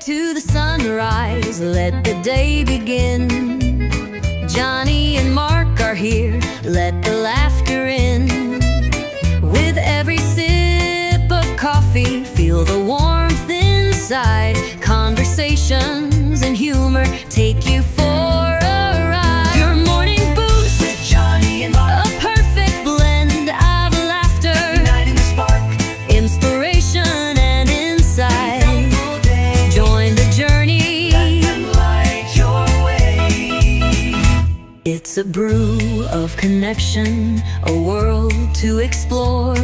to the sunrise, let the day begin. Johnny and Mark are here, let the laughter in. With every sip of coffee, feel the warmth inside. Conversations and humor take you for a ride. Your morning boost with Johnny and Mark, a perfect blend of laughter, uniting the spark, inspiration and insight. Join the journey, let them light your way. It's a brew of connection, a world to explore,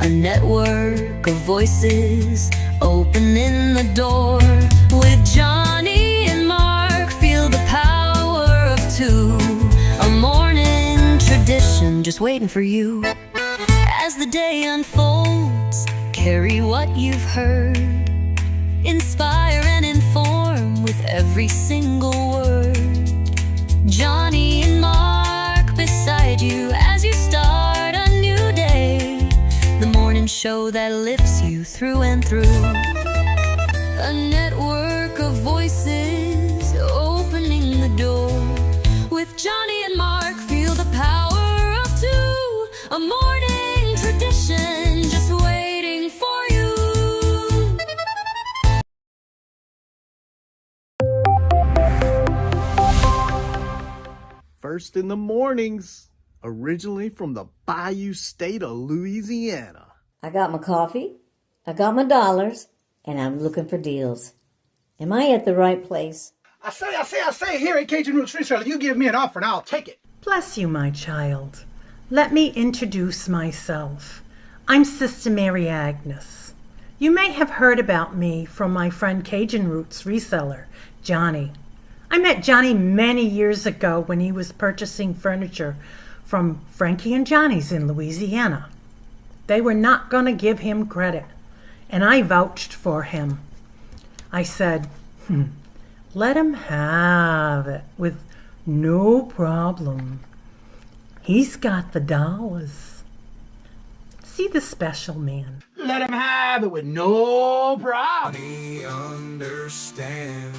a network of voices opening the door. With Johnny and Mark, feel the power of two, a morning tradition just waiting for you. As the day unfolds, carry what you've heard, inspire and inform with every single word. Johnny and Mark beside you as you start a new day, the morning show that lifts you through and through. A network of voices opening the door. With Johnny and Mark, feel the power of two, a morning tradition just waiting for you. First in the mornings, originally from the Bayou State of Louisiana. I got my coffee, I got my dollars, and I'm looking for deals. Am I at the right place? I say, here at Cajun Roots Reselling, you give me an offer and I'll take it. Bless you, my child. Let me introduce myself. I'm Sister Mary Agnes. You may have heard about me from my friend Cajun Roots reseller, Johnny. I met Johnny many years ago when he was purchasing furniture from Frankie and Johnny's in Louisiana. They were not going to give him credit, and I vouched for him. I said, let him have it with no problem. He's got the dollars. See the special man. Let him have it with no problem. Johnny understand.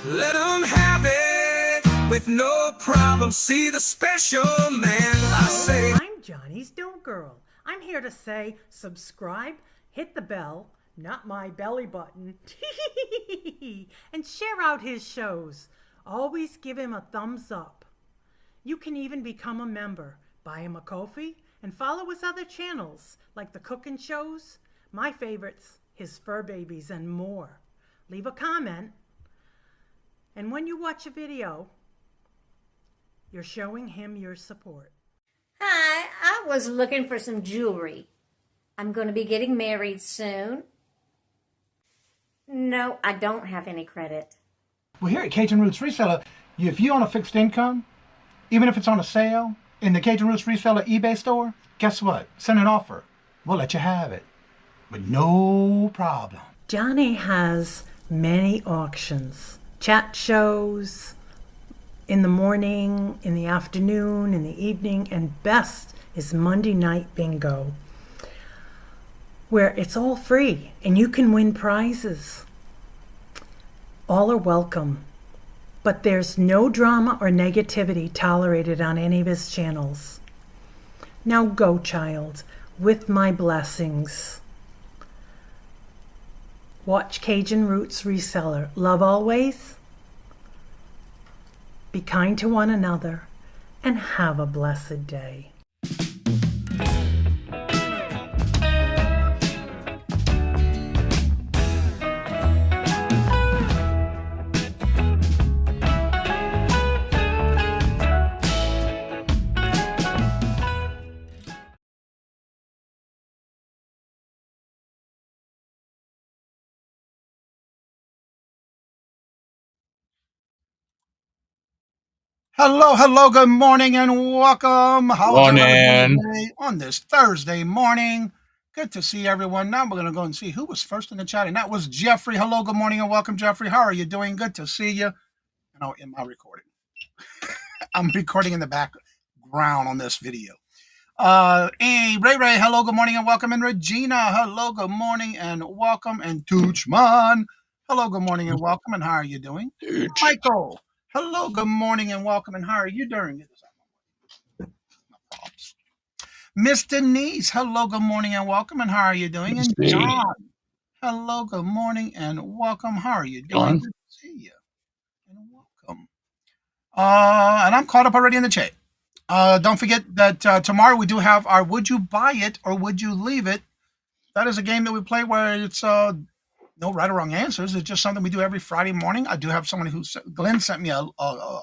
Let him have it with no problem. See the special man. I say, I'm Johnny's Dough Girl. I'm here to say subscribe, hit the bell, not my belly button, and share out his shows. Always give him a thumbs up. You can even become a member. Buy him a coffee and follow his other channels like the cooking shows, my favorites, his fur babies, and more. Leave a comment. And when you watch a video, you're showing him your support. Hi, I was looking for some jewelry. I'm going to be getting married soon. No, I don't have any credit. Well, here at Cajun Roots Reseller, if you own a fixed income, even if it's on a sale in the Cajun Roots Reseller eBay store, guess what? Send an offer. We'll let you have it with no problem. Johnny has many auctions, chat shows, in the morning, in the afternoon, in the evening, and best is Monday night bingo, where it's all free and you can win prizes. All are welcome, but there's no drama or negativity tolerated on any of his channels. Now go, child, with my blessings. Watch Cajun Roots Reseller. Love always. Be kind to one another and have a blessed day. Hello, good morning and welcome. How is everyone Morning. doing today on this Thursday morning? Good to see everyone. Now we're going to go and see who was first in the chat, and that was Jeffrey. Hello, good morning and welcome, Jeffrey. How are you doing? Good to see you. In my recording. I'm recording in the background on this video. Hey, Ray, hello, good morning and welcome. And Regina, hello, good morning and welcome. And Toochman, Hello, good morning and welcome. And how are you doing? Michael. Hello, good morning and welcome. And how are you doing? Miss Denise. Hello, good morning and welcome. And how are you doing? And John. Hello, good morning and welcome. How are you doing? John? Good to see you and welcome. And I'm caught up already in the chat. Don't forget that tomorrow we do have our Would You Buy It or Would You Leave It? That is a game that we play where it's no right or wrong answers. It's just something we do every Friday morning. I do have someone Glenn sent me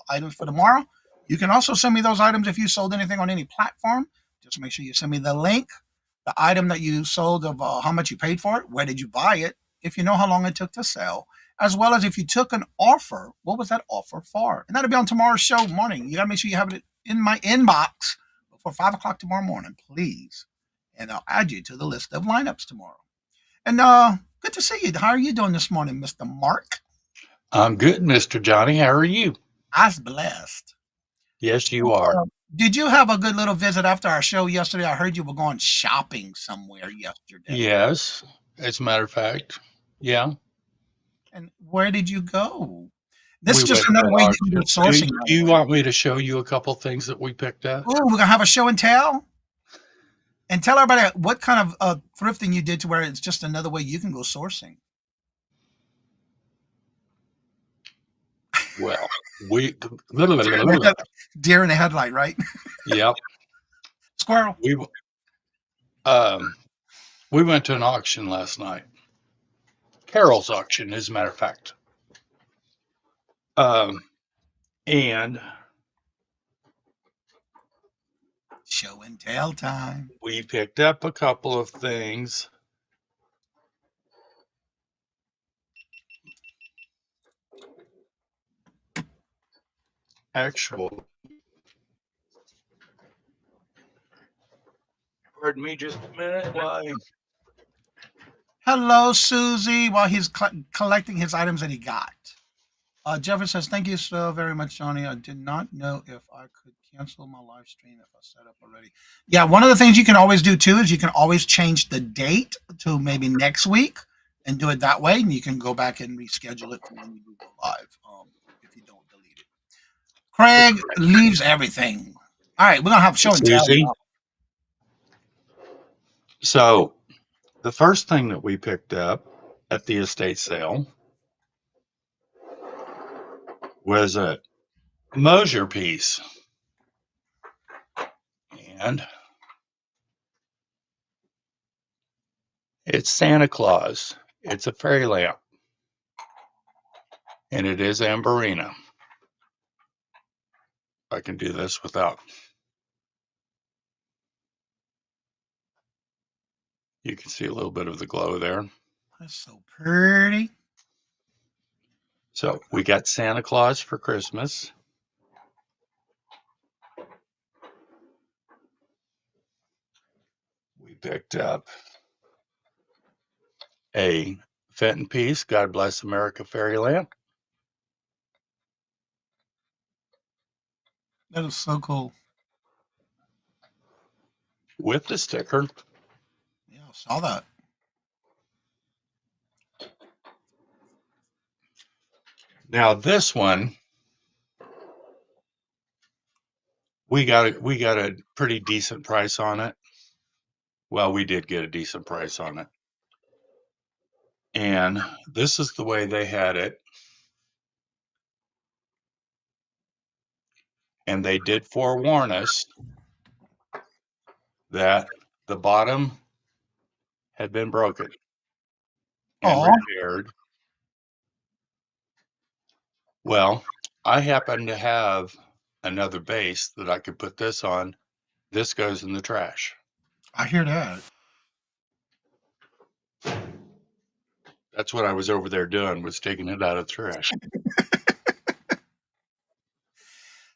items for tomorrow. You can also send me those items if you sold anything on any platform. Just make sure you send me the link, the item that you sold of how much you paid for it, where did you buy it, if you know how long it took to sell, as well as if you took an offer, what was that offer for? And that'll be on tomorrow's show morning. You got to make sure you have it in my inbox before 5 o'clock tomorrow morning, please. And I'll add you to the list of lineups tomorrow. And good to see you. How are you doing this morning, Mr. Mark? I'm good, Mr. Johnny. How are you? I was blessed. Yes, you are. Did you have a good little visit after our show yesterday? I heard you were going shopping somewhere yesterday. Yes, as a matter of fact. Yeah. And where did you go? This We is just went another to way you auction. can do sourcing. Do you want me to show you a couple things that we picked up? Oh, we're gonna have a show and tell. And tell everybody what kind of thrifting you did to where it's just another way you can go sourcing. Well, we Deer in the headlight, right? yep. Squirrel. Um we went to an auction last night. Carol's auction, as a matter of fact. And Show and tell time. we picked up a couple of things. Actual. Pardon me just a minute. Why? Hello, Susie. While he's collecting his items that he got. Jeffrey says, thank you so very much, Johnny. I did not know if I could cancel my live stream if I set up already. Yeah, one of the things you can always do too is you can always change the date to maybe next week and do it that way. And you can go back and reschedule it for when you do go live if you don't delete it. Craig leaves everything. All right, we're going to have show and tell. Susie. So the first thing that we picked up at the estate sale was a Mosier piece. And it's Santa Claus. It's a fairy lamp. And it is Amberina. I can do this without. You can see a little bit of the glow there. That's so pretty. So we got Santa Claus for Christmas. We picked up a Fenton piece, God Bless America fairy lamp. That is so cool. With the sticker. Yeah, I saw that. Now this one, we got a pretty decent price on it. Well, we did get a decent price on it. And this is the way they had it. And they did forewarn us that the bottom had been broken and repaired. Well, I happen to have another base that I could put this on. This goes in the trash. I hear that. That's what I was over there doing, was taking it out of the trash.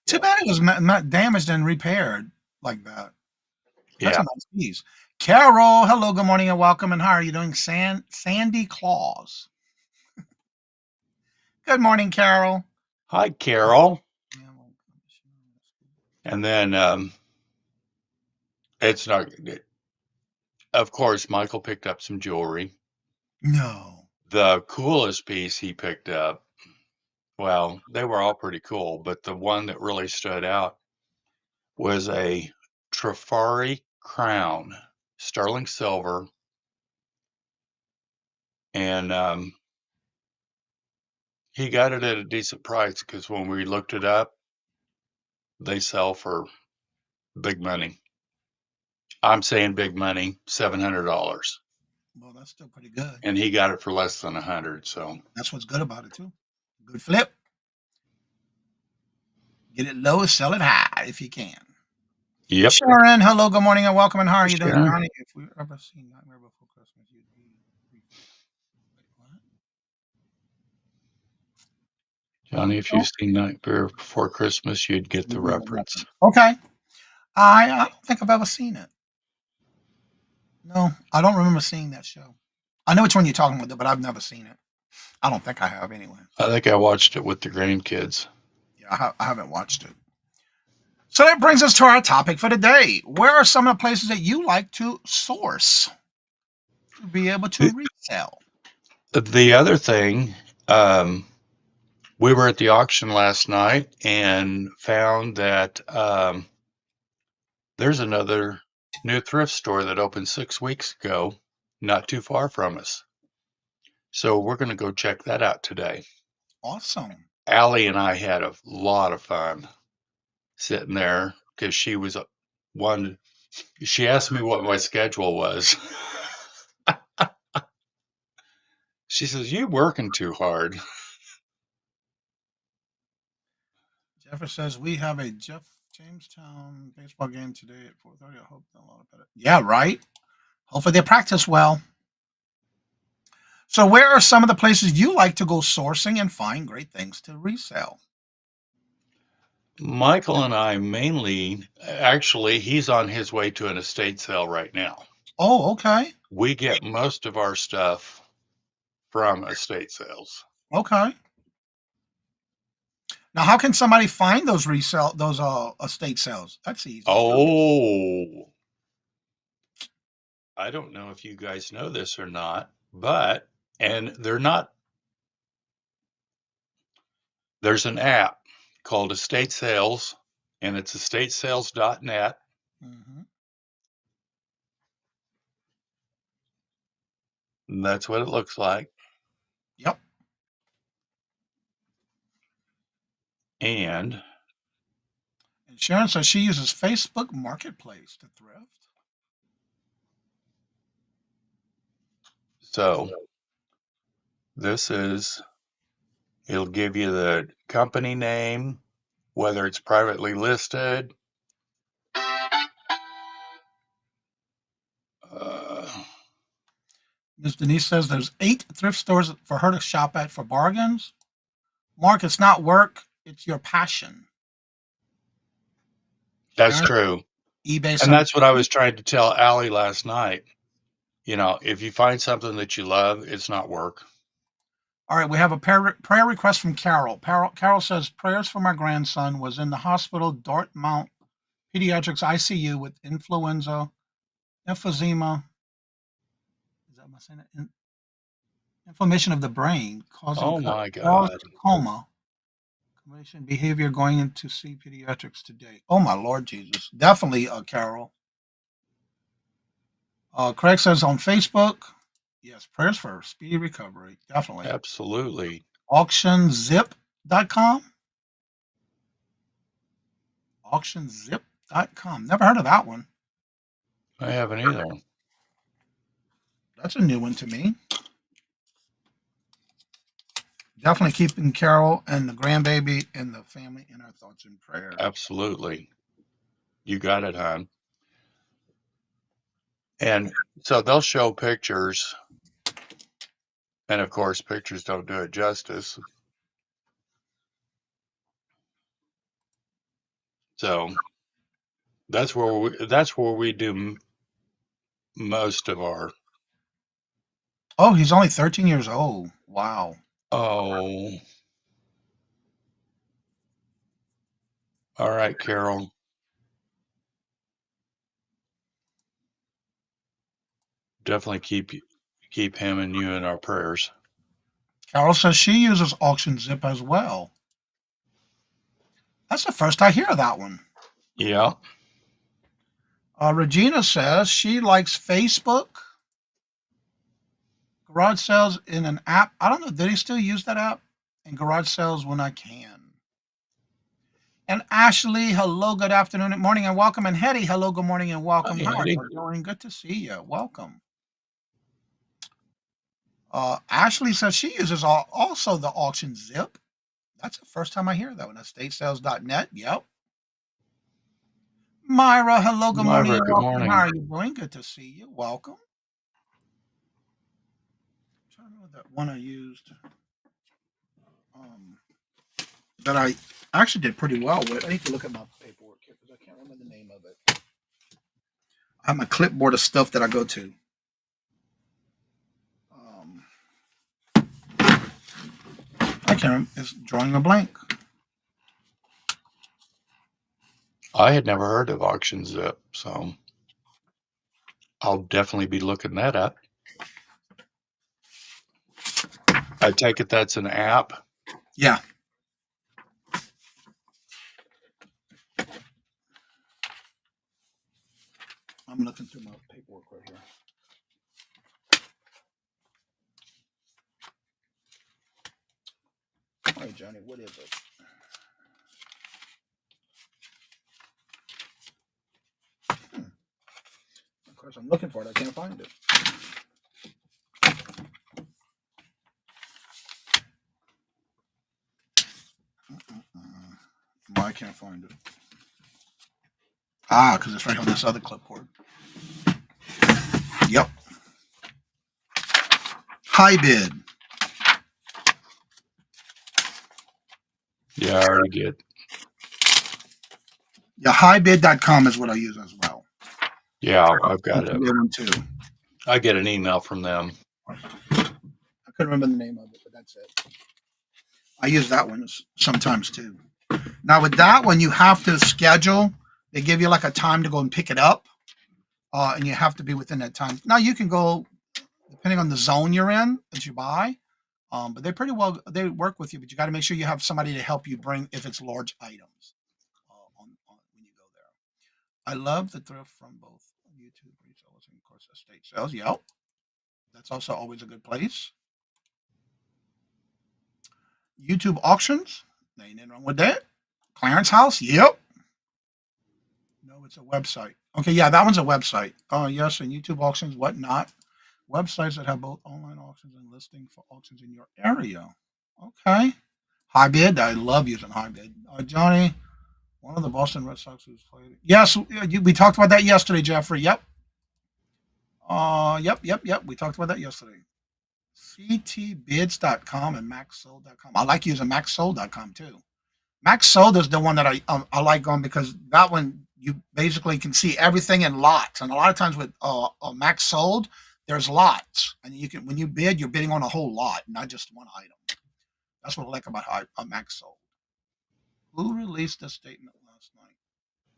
Too bad it was not damaged and repaired like that. That's Yeah. a nice piece. Carol, hello, good morning and welcome. And how are you doing? Sandy Claus. Good morning, Carol. Hi, Carol. And then it's not. Of course, Michael picked up some jewelry. No. The coolest piece he picked up, well, they were all pretty cool, but the one that really stood out was a Trifari crown, sterling silver, and he got it at a decent price because when we looked it up, they sell for big money. I'm saying big money, $700, Well, that's still pretty good. and he got it for less than 100. So That's what's good about it too. Good flip. Get it low, sell it high if you can. yep, Sharon, hello, good morning, and welcome. And how are you doing, Sharon. Johnny? If we ever seen Nightmare Before Christmas, you'd be. Wait, what? Johnny, if you've seen Nightmare Before Christmas, you'd get the reference. Okay. I don't think I've ever seen it. No, I don't remember seeing that show. I know which one you're talking about, but I've never seen it. I don't think I have anyway. I think I watched it with the grandkids. Yeah, I haven't watched it. So that brings us to our topic for today. Where are some of the places that you like to source to be able to resell? The other thing, we were at the auction last night and found that there's another new thrift store that opened 6 weeks ago, not too far from us. So we're going to go check that out today. Awesome. Allie and I had a lot of fun sitting there because she was one. She asked me what my schedule was. She says, "You working too hard." Jeffer says we have a Jamestown baseball game today at 4:30. I hope they'll lot better. Yeah, right. Hopefully they practice well. So where are some of the places you like to go sourcing and find great things to resell? Michael and I mainly, actually, he's on his way to an estate sale right now. Oh, okay. We get most of our stuff from estate sales. Okay. Now, how can somebody find those estate sales? That's easy. Oh, I don't know if you guys know this or not, but, and they're not, there's an app called Estate Sales, and it's estatesales.net. Mm-hmm. And that's what it looks like. Yep. And And Sharon says she uses Facebook Marketplace to thrift. so this is, it'll give you the company name, whether it's privately listed. Ms. Denise says there's 8 thrift stores for her to shop at for bargains. Mark, it's not work, it's your passion. That's Sharon, true. eBay. And that's what I was trying to tell Allie last night. You know, if you find something that you love, it's not work. All right, we have a prayer request from Carol. Carol says prayers for my grandson was in the hospital Dartmouth Pediatrics ICU with influenza, emphysema. Is that am I saying that? Inflammation of the brain causing Oh my caused God. coma. Combination behavior going in to see pediatrics today. Oh my Lord Jesus! Definitely, Carol. Craig says on Facebook, yes, prayers for speedy recovery. Definitely. Absolutely. Auctionzip.com. Auctionzip.com. Never heard of that one. I haven't either. That's a new one to me. Definitely keeping Carol and the grandbaby and the family in our thoughts and prayers. Absolutely. You got it, hon. And so they'll show pictures. And of course, pictures don't do it justice. So that's where we do most of our. Oh, he's only 13 years old. Wow. Oh, all right, Carol. Definitely keep him and you in our prayers. Carol says she uses Auction Zip as well. That's the first I hear of that one. Yeah. Regina says she likes Facebook garage sales in an app. I don't know. Do they still use that app? And garage sales when I can. And Ashley, hello, good afternoon, and morning, and welcome. And Hetty, hello, good morning, and welcome. Hi, How are Eddie. you doing? Good to see you. Welcome. Ashley says she uses also the auction zip. That's the first time I hear that one. Estatesales.net. Yep. Myra, hello, good morning, Myra, and good welcome. How morning. are you doing? Good to see you. Welcome. I'm trying to remember that one I used um, that I actually did pretty well with. I need to look at my paperwork here because I can't remember the name of it. I have my clipboard of stuff that I go to. Um, I can't remember. It's drawing a blank. I had never heard of Auction Zip, so I'll definitely be looking that up. I take it that's an app. Yeah. I'm looking through my paperwork right here. All right, Johnny, what is it? Of course, I'm looking for it. I can't find it. Why I can't find it? Because it's right on this other clipboard. Yep. High bid. Yeah, I already get. Yeah, highbid.com is what I use as well. Yeah, I've got That's a it. good one too. I get an email from them. I couldn't remember the name of it, but that's it. I use that one sometimes too. Now with that one, you have to schedule. They give you like a time to go and pick it up, and you have to be within that time. Now you can go depending on the zone you're in that you buy, but they work with you. But you got to make sure you have somebody to help you bring if it's large items when you go there. I love the thrift from both YouTube resellers and of course estate sales. Yep, that's also always a good place. YouTube auctions. There ain't nothing wrong with that. Clarence House. Yep. No, it's a website. Okay, yeah, that one's a website. Oh, yes, and YouTube auctions, whatnot. Websites that have both online auctions and listing for auctions in your area. Okay. High bid. I love using high bid. Johnny, one of the Boston Red Sox who's played. Yes, we talked about that yesterday, Jeffrey. Yep. Yep. We talked about that yesterday. ctbids.com and maxsold.com. I like using maxsold.com too. Max Sold is the one that I like on because that one you basically can see everything in lots, and a lot of times with Max Sold, there's lots, and you can when you bid, you're bidding on a whole lot, not just one item. That's what I like about Max Sold. Who released a statement last night?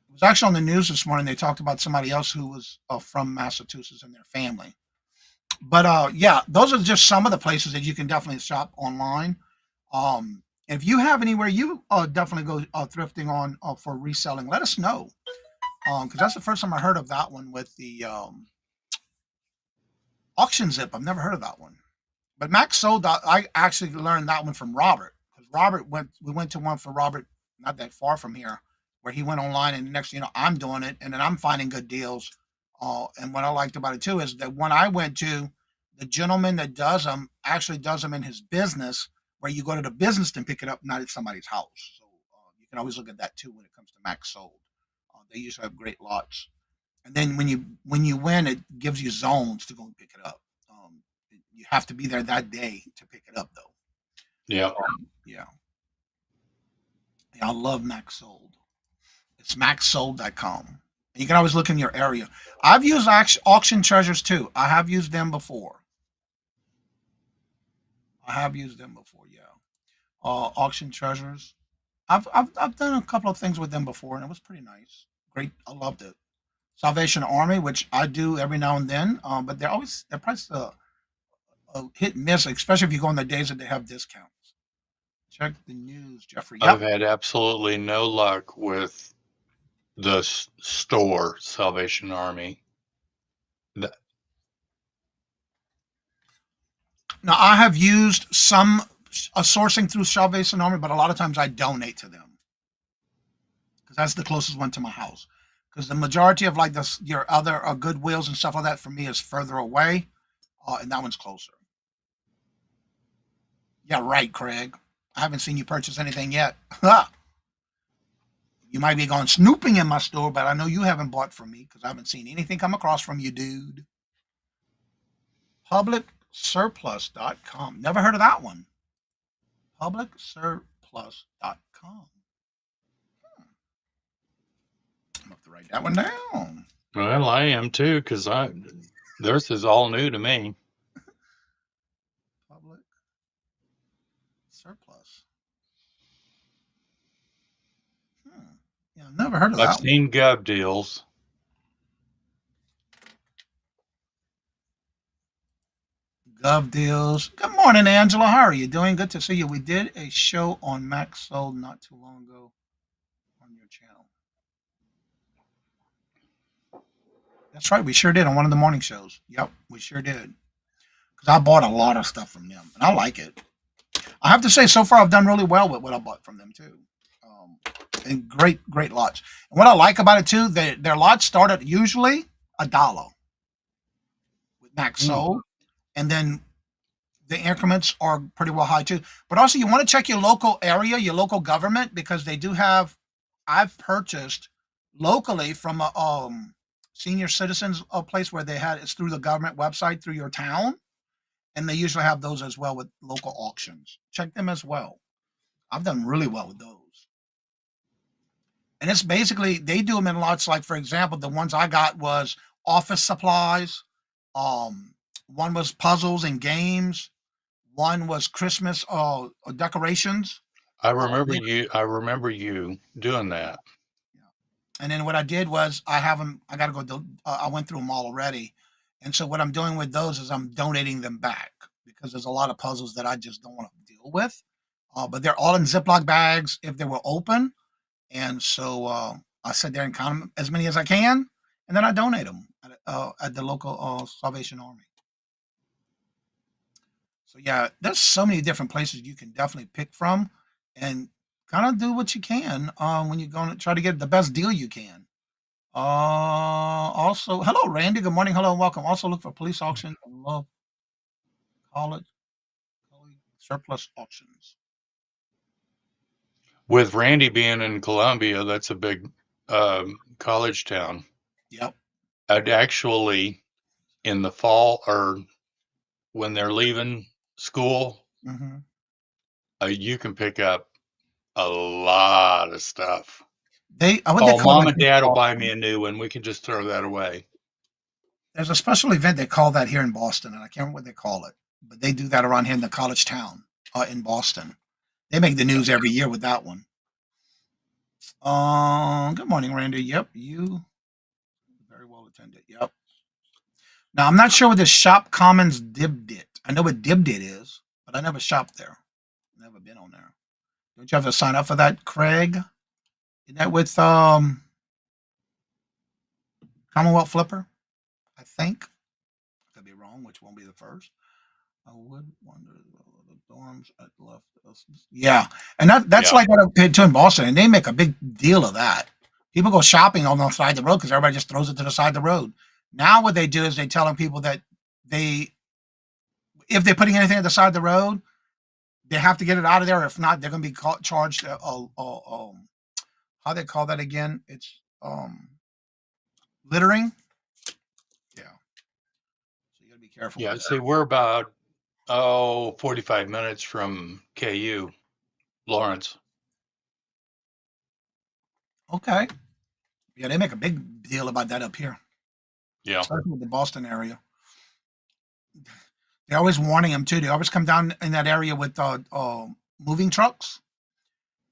It was actually on the news this morning. They talked about somebody else who was from Massachusetts and their family. But yeah, those are just some of the places that you can definitely shop online. If you have anywhere you definitely go thrifting on for reselling, let us know. Because that's the first time I heard of that one with the auction zip. I've never heard of that one. But Max sold. I actually learned that one from Robert because Robert went. We went to one for Robert, not that far from here, where he went online, and the next, I'm doing it, and then I'm finding good deals. And what I liked about it too is that when I went to, the gentleman that does them actually does them in his business, where you go to the business and pick it up, not at somebody's house. So you can always look at that too when it comes to Max sold. They usually have great lots, and then when you win, it gives you zones to go and pick it up. You have to be there that day to pick it up, though. Yeah. Yeah. I love Max Sold. It's maxsold.com. You can always look in your area. I've used auction treasures too. I have used them before. Yeah. Auction treasures. I've done a couple of things with them before, and it was pretty nice. Great. I loved it. Salvation Army, which I do every now and then, but they're priced a hit and miss, especially if you go on the days that they have discounts. Check the news, Jeffrey. I've Yep. had absolutely no luck with the store Salvation Army. Th- Now I have used some sourcing through Salvation Army, but a lot of times I donate to them because that's the closest one to my house. Because the majority of like your other Goodwills and stuff like that for me is further away, and that one's closer. Yeah, right, Craig. I haven't seen you purchase anything yet. You might be going snooping in my store, but I know you haven't bought from me because I haven't seen anything come across from you, dude. PublicSurplus.com. Never heard of that one. PublicSurplus.com. I'm have to write that one down. Well, I am too, because this is all new to me. Public Surplus. Yeah, I've never heard of I've that one. seen Gov deals. Gov deals. Good morning, Angela. How are you doing? Good to see you. We did a show on Max Sold not too long ago on your channel. That's right. We sure did on one of the morning shows. Yep, we sure did. Because I bought a lot of stuff from them, and I like it. I have to say, so far I've done really well with what I bought from them too. And great lots. And what I like about it too, their lots start at usually $1 with Max Sold, and then the increments are pretty well high too. But also, you want to check your local area, your local government, because they do have. I've purchased locally from a senior citizens place where they had it's through the government website through your town, and they usually have those as well with local auctions. Check them as well. I've done really well with those. And it's basically they do them in lots. Like for example, the ones I got was office supplies. One was puzzles and games. One was Christmas decorations. I remember you doing that. And then what I did was I have them. I got to go. I went through them all already, and so what I'm doing with those is I'm donating them back because there's a lot of puzzles that I just don't want to deal with. But they're all in Ziploc bags if they were open, and so I sit there and count them as many as I can, and then I donate them at the local Salvation Army. So yeah, there's so many different places you can definitely pick from, and kind of do what you can when you're going to try to get the best deal you can. Also, hello Randy. Good morning. Hello and welcome. Also look for police auction and love college surplus auctions. With Randy being in Columbia, that's a big college town. Yep. I'd actually, in the fall or when they're leaving school, Mm-hmm. you can pick up a lot of stuff. What they Oh, call mom it. and dad will buy me a new one. We can just throw that away. There's a special event they call that here in Boston, and I can't remember what they call it, but they do that around here in the college town in Boston. They make the news every year with that one. Good morning, Randy. Yep, you very well attended. Yep. Now I'm not sure what the Shop Commons Dibdit. I know what Dibdit is, but I never shopped there. Never been on there. Don't you have to sign up for that, Craig? Isn't that with Commonwealth Flipper? I think. I could be wrong, which won't be the first. I would wonder the dorms at left. Yeah, and that's Yeah. like what I paid to in Boston, and they make a big deal of that. People go shopping on the side of the road because everybody just throws it to the side of the road. Now what they do is they telling people that if they're putting anything at the side of the road, they have to get it out of there. If not, they're going to be charged. How they call that again? It's littering. Yeah, so you got to be careful. Yeah. With See, we're about 45 minutes from KU, Lawrence. that. Okay. Yeah, they make a big deal about that up here, Yeah. especially with the Boston area. They're always warning them too. They always come down in that area with moving trucks,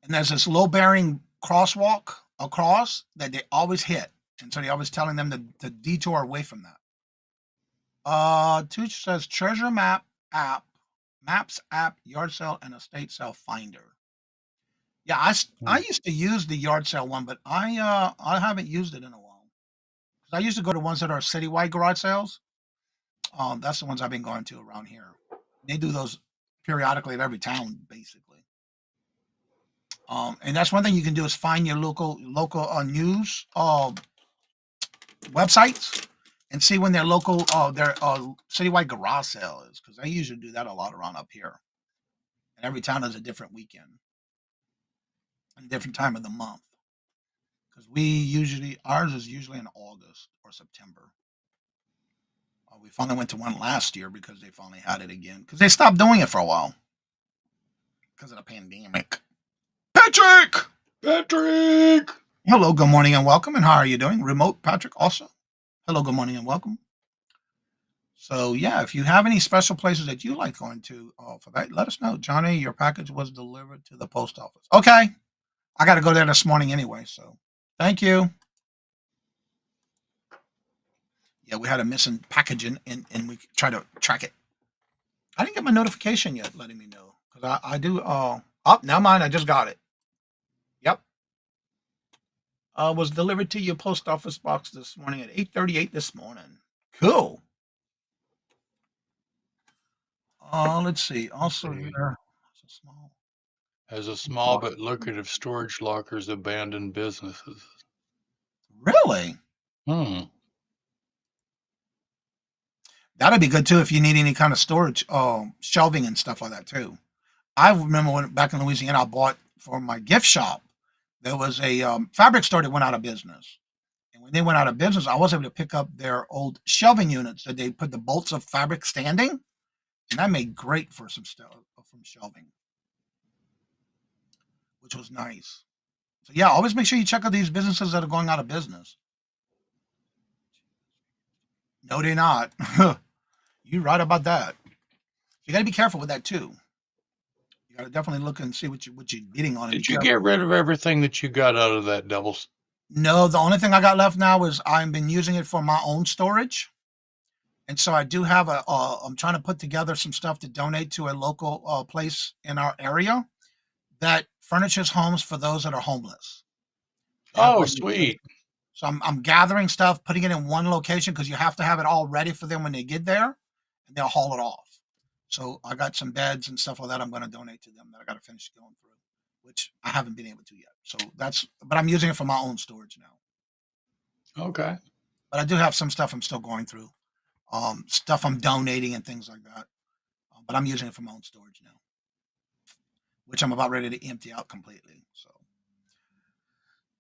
and there's this low-bearing crosswalk across that they always hit, and so they're always telling them to detour away from that. Tooch says treasure map Maps app, yard sale, and estate sale finder. Yeah, I Hmm. used to use the yard sale one, but I haven't used it in a while. 'Cause I used to go to ones that are citywide garage sales. That's the ones I've been going to around here. They do those periodically at every town, basically. And that's one thing you can do is find your local news websites and see when their citywide garage sale is, because they usually do that a lot around up here. And every town has a different weekend and a different time of the month. Because ours is usually in August or September. We finally went to one last year because they finally had it again because they stopped doing it for a while because of the pandemic. Patrick! Patrick! Hello, good morning and welcome. And how are you doing? Remote Patrick also. Hello, good morning and welcome. So yeah, if you have any special places that you like going to for that, let us know. Johnny, your package was delivered to the post office. Okay. I got to go there this morning anyway. So thank you. Yeah, we had a missing package and we try to track it. I didn't get my notification yet letting me know because I do. Oh, now mine. I just got it. Yep. Was delivered to your post office box this morning at 8:38 this morning. Cool. Let's see. Also See. here, it's a small. As a small but lucrative storage lockers abandoned businesses. Really? Hmm. That'd be good too if you need any kind of storage, shelving and stuff like that too. I remember when back in Louisiana, I bought for my gift shop. There was a fabric store that went out of business, and when they went out of business, I was able to pick up their old shelving units that they put the bolts of fabric standing, and that made great for some stuff from shelving, which was nice. So yeah, always make sure you check out these businesses that are going out of business. No, they're not. You're right about that. You got to be careful with that too. You got to definitely look and see what you're bidding on and be Did you careful. get rid of everything that you got out of that doubles? No, the only thing I got left now is I've been using it for my own storage. And so I do have I'm trying to put together some stuff to donate to a local place in our area that furnishes homes for those that are homeless. They have Oh, permanent places. sweet. So I'm gathering stuff, putting it in one location because you have to have it all ready for them when they get there, and they'll haul it off. So I got some beds and stuff like that I'm going to donate to them that I got to finish going through, which I haven't been able to yet. So but I'm using it for my own storage now. Okay. But I do have some stuff I'm still going through, stuff I'm donating and things like that. But I'm using it for my own storage now, which I'm about ready to empty out completely. So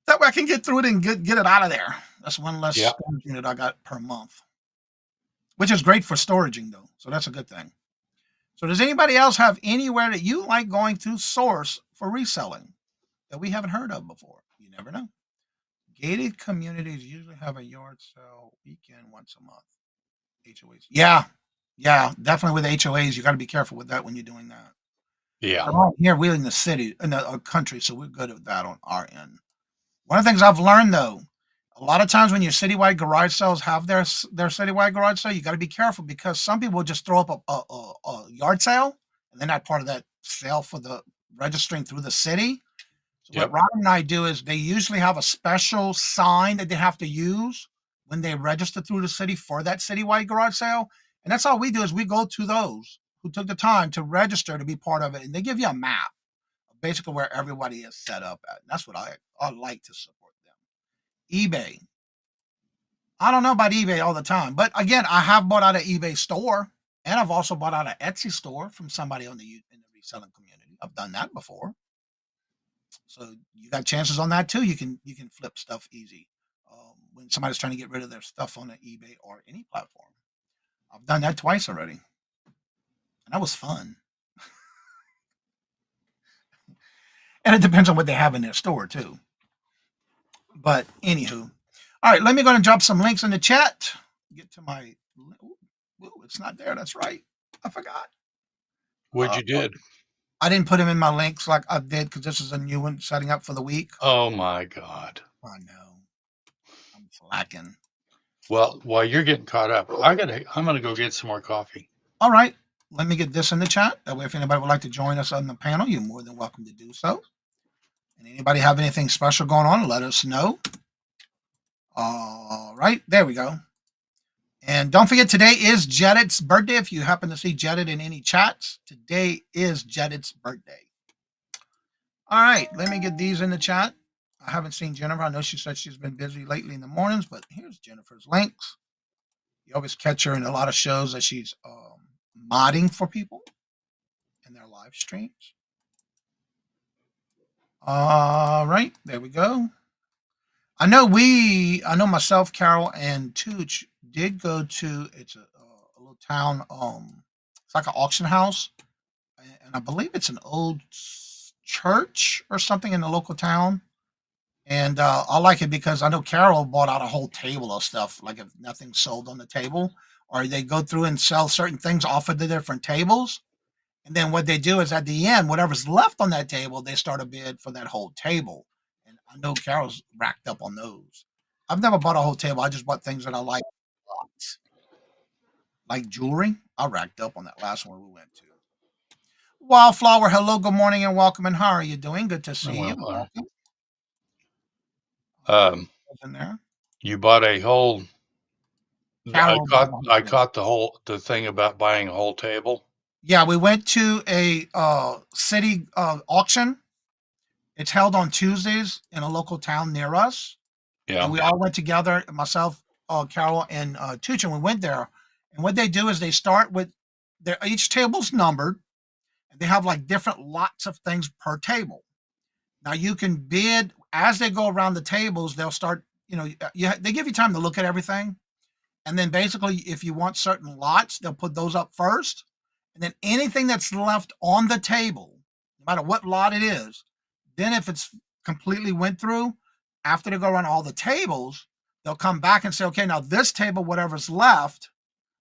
that way I can get through it and get it out of there. That's one less Yeah. storage unit I got per month, which is great for storaging though. So that's a good thing. So does anybody else have anywhere that you like going to source for reselling that we haven't heard of before? You never know. Gated communities usually have a yard sale weekend once a month. HOAs. Yeah. Yeah, definitely with HOAs, you got to be careful with that when you're doing that. Yeah. Here, we're in the city, in the country, so we're good at that on our end. One of the things I've learned though, a lot of times when your citywide garage sales have their citywide garage sale, you got to be careful because some people will just throw up a yard sale and they're not part of that sale for the registering through the city. So what Yep. Robin and I do is they usually have a special sign that they have to use when they register through the city for that citywide garage sale. And that's all we do is we go to those who took the time to register to be part of it. And they give you a map of basically where everybody is set up at. And that's what I like to support them. eBay. I don't know about eBay all the time, but again, I have bought out an eBay store and I've also bought out an Etsy store from somebody in the reselling community. I've done that before. So you got chances on that too. You can flip stuff easy when somebody's trying to get rid of their stuff on an eBay or any platform. I've done that twice already, and that was fun. And it depends on what they have in their store too. But anywho, all right, let me go and drop some links in the chat. Get to my. Ooh, it's not there. That's right. I forgot. What'd Uh, you did? I didn't put them in my links like I did because this is a new one setting up for the week. Oh my God. I know. I'm slacking. Well, while you're getting caught up, I'm gonna go get some more coffee. All right. let me get this in the chat. That way, if anybody would like to join us on the panel, you're more than welcome to do so. And anybody have anything special going on, let us know. All right, there we go. And don't forget, today is Jedit's birthday. If you happen to see Jedit in any chats, today is Jedit's birthday. All right, let me get these in the chat. I haven't seen Jennifer. I know she said she's been busy lately in the mornings, but here's Jennifer's links. You always catch her in a lot of shows that she's modding for people in their live streams. All right, there we go. I know myself, Carol, and Tooch did go to it's a little town. It's like an auction house, and I believe it's an old church or something in the local town. And I like it because I know Carol bought out a whole table of stuff. Like if nothing's sold on the table, or they go through and sell certain things off of the different tables. And then what they do is at the end, whatever's left on that table, they start a bid for that whole table. And I know Carol's racked up on those. I've never bought a whole table. I just bought things that I like jewelry. I racked up on that last one we went to. Wildflower, hello, good morning, and welcome. And how are you doing? Good to see you. Well, Welcome. In there. you bought a whole. Carol I caught the thing about buying a whole table. Yeah, we went to a city auction. It's held on Tuesdays in a local town near us. Yeah. And we all went together, myself, Carol, and Tuch, and we went there. And what they do is they start with each table's numbered, and they have like different lots of things per table. Now you can bid as they go around the tables. They'll start, they give you time to look at everything, and then basically, if you want certain lots, they'll put those up first, and then anything that's left on the table, no matter what lot it is, then if it's completely went through, after they go around all the tables, they'll come back and say, okay, now this table, whatever's left,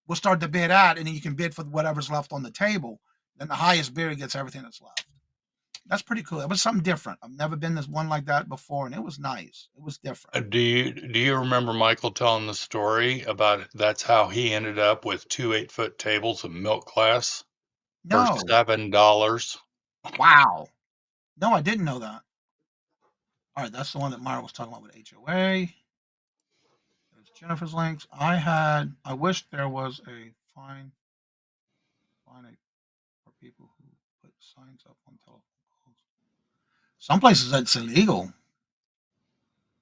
we'll start the bid at, and then you can bid for whatever's left on the table. Then the highest bidder gets everything that's left. That's pretty cool. It was something different. I've never been this one like that before, and it was nice. It was different. Do you remember Michael telling the story about that's how he ended up with 2 8-foot tables of milk glass for No. $7? Wow. No, I didn't know that. All right, that's the one that Myra was talking about with HOA. There's Jennifer's links. I wish there was a fine for people who put signs up on telephone poles. Some places that's illegal.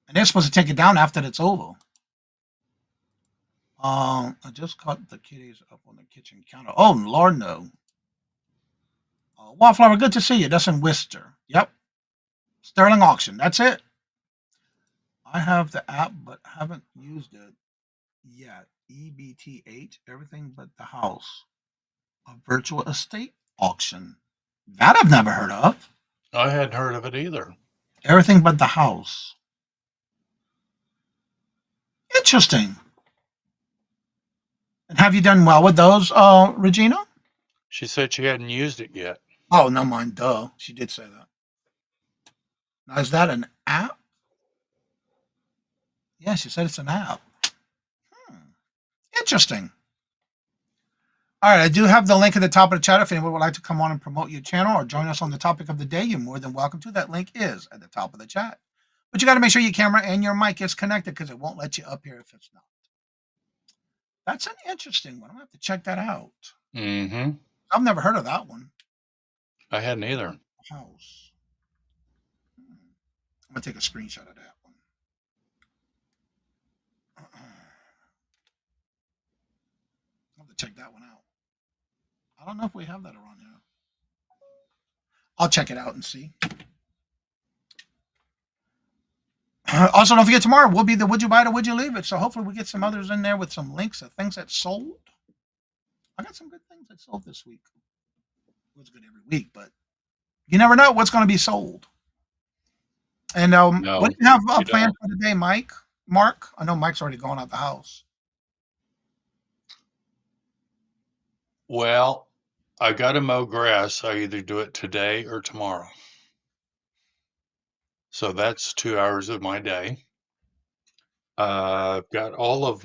And they're supposed to take it down after it's over. I just caught the kitties up on the kitchen counter. Oh, Lord, no. Wildflower, good to see you. That's in Worcester. Yep. Sterling Auction. That's it. I have the app, but haven't used it yet. EBT8, everything but the house. A virtual estate auction. That I've never heard of. I hadn't heard of it either. Everything but the house. Interesting. And have you done well with those, Regina? She said she hadn't used it yet. Oh, no, mind, duh. She did say that. Now, is that an app? Yeah, she said it's an app. Interesting. All right, I do have the link at the top of the chat. If anyone would like to come on and promote your channel or join us on the topic of the day, you're more than welcome to. That link is at the top of the chat. But you got to make sure your camera and your mic is connected because it won't let you up here if it's not. That's an interesting one. I'm going to have to check that out. Mm-hmm. I've never heard of that one. I hadn't either. House. I'm going to take a screenshot of that one. I'll have to check that one out. I don't know if we have that around here. I'll check it out and see. Also, don't forget tomorrow will be the Would You Buy It or Would You Leave It? So hopefully we get some others in there with some links of things that sold. I got some good things that sold this week. It was good every week, but you never know what's going to be sold. And No, what do you have you planned don't. for today, Mike? Mark? I know Mike's already going out the house. Well, I got to mow grass. I either do it today or tomorrow. So that's 2 hours of my day. I've got all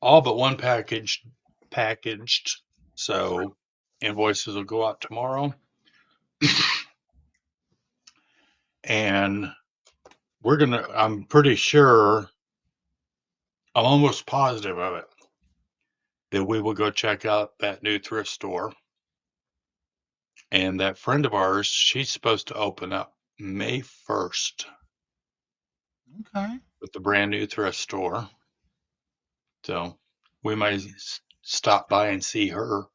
but one packaged. So Invoices will go out tomorrow. And I'm pretty sure, I'm almost positive of it, that we will go check out that new thrift store. And that friend of ours, she's supposed to open up May 1st Okay. with the brand new thrift store. So we might stop by and see how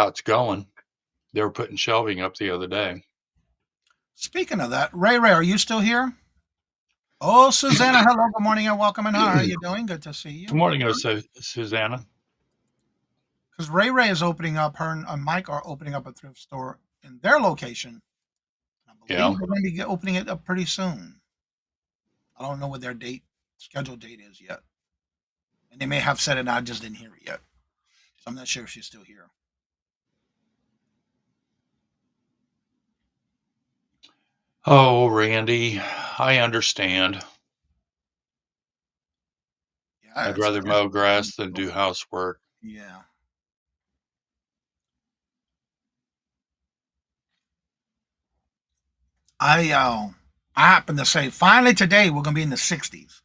it's going. They were putting shelving up the other day. Speaking of that, Ray, are you still here? Oh, Susanna, hello, good morning and welcome. And how are you doing? Good to see you. Good morning, Susanna. Because Ray is opening up, her and Mike are opening up a thrift store in their location. I believe Yeah. we're going to be opening it up pretty soon. I don't know what their scheduled date is yet. And they may have said it, and I just didn't hear it yet. So I'm not sure if she's still here. Oh, Randy, I understand. Yeah, I'd rather mow grass than do housework. Yeah. I happen to say finally today we're gonna be in the 60s,